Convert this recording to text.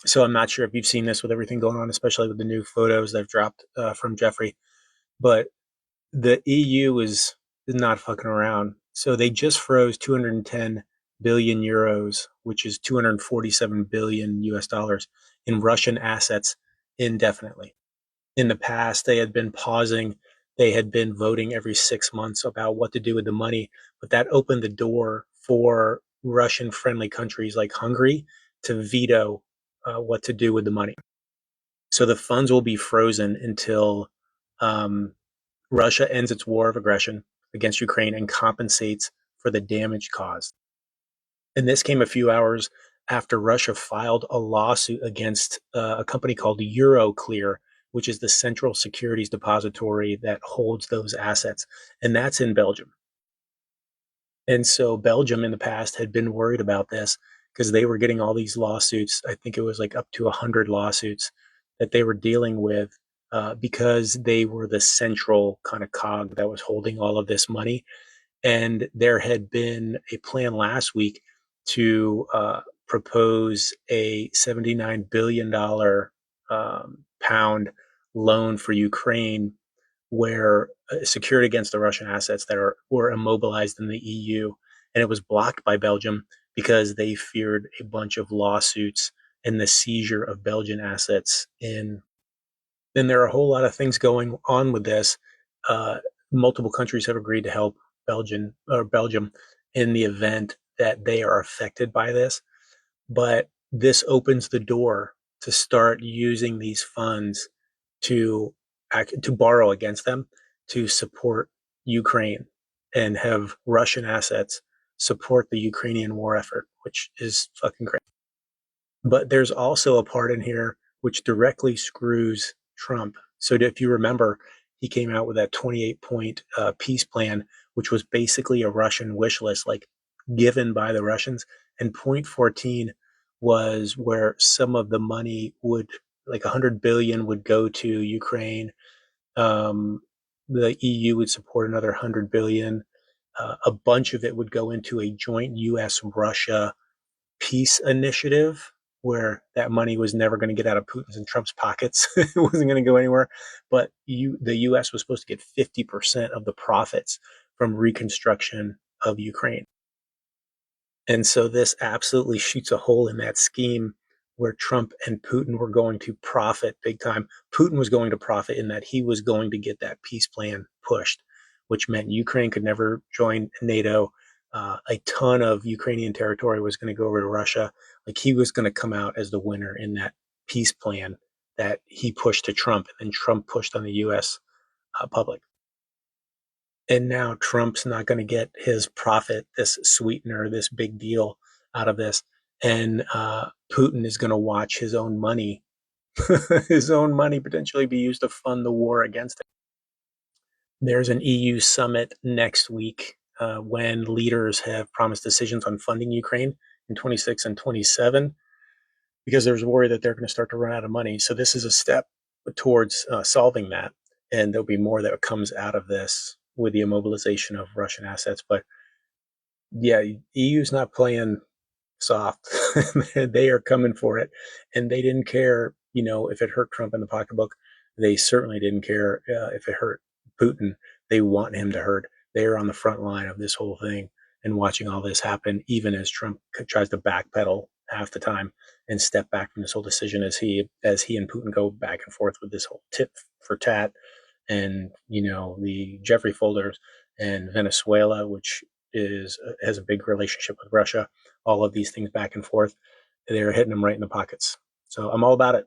So I'm not sure if you've seen this with everything going on, especially with the new photos that have dropped from Jeffrey, but the EU is not fucking around. So they just froze 210 billion euros, which is 247 billion US dollars in Russian assets indefinitely. In the past, they had been pausing. They had been voting every 6 months about what to do with the money, but that opened the door for Russian friendly countries like Hungary to veto what to do with the money. So the funds will be frozen until um, Russia ends its war of aggression against Ukraine and compensates for the damage caused. And this came a few hours after Russia filed a lawsuit against a company called Euroclear, which is the central securities depository that holds those assets. And that's in Belgium. And so Belgium in the past had been worried about this because they were getting all these lawsuits. I think it was like up to 100 lawsuits that they were dealing with because they were the central kind of cog that was holding all of this money. And there had been a plan last week to propose a $79 billion pound loan for Ukraine, where secured against the Russian assets that were immobilized in the EU, and it was blocked by Belgium because they feared a bunch of lawsuits and the seizure of Belgian assets in. Then there are a whole lot of things going on with this. Uh, Multiple countries have agreed to help Belgium in the event that they are affected by this, but this opens the door to start using these funds to to borrow against them to support Ukraine and have Russian assets support the Ukrainian war effort, which is fucking great. But there's also a part in here which directly screws Trump. So if you remember, he came out with that 28-point peace plan, which was basically a Russian wish list, like given by the Russians. And point 14 was where some of the money would, like 100 billion, would go to Ukraine. Um, the EU would support another 100 billion. A bunch of it would go into a joint U.S. Russia peace initiative where that money was never going to get out of Putin's and Trump's pockets. It wasn't going to go anywhere. But the U.S. was supposed to get 50% of the profits from reconstruction of Ukraine. And so this absolutely shoots a hole in that scheme where Trump and Putin were going to profit big time. Putin was going to profit in that he was going to get that peace plan pushed, which meant Ukraine could never join NATO. A ton of Ukrainian territory was going to go over to Russia. Like he was going to come out as the winner in that peace plan that he pushed to Trump, and Trump pushed on the U.S. Public. And now Trump's not going to get his profit, this sweetener, this big deal out of this. And Putin is going to watch his own money, his own money potentially be used to fund the war against it. There's an EU summit next week when leaders have promised decisions on funding Ukraine in 26 and 27 because there's worry that they're going to start to run out of money. So this is a step towards solving that. And there'll be more that comes out of this with the immobilization of Russian assets. But yeah, EU's not playing soft. They are coming for it. And they didn't care, if it hurt Trump in the pocketbook. They certainly didn't care if it hurt Putin. They want him to hurt. They are on the front line of this whole thing and watching all this happen, even as Trump tries to backpedal half the time and step back from this whole decision as he and Putin go back and forth with this whole tit for tat and the Jeffrey folders and Venezuela, which has a big relationship with Russia. All of these things back and forth, they're hitting them right in the pockets. So I'm all about it.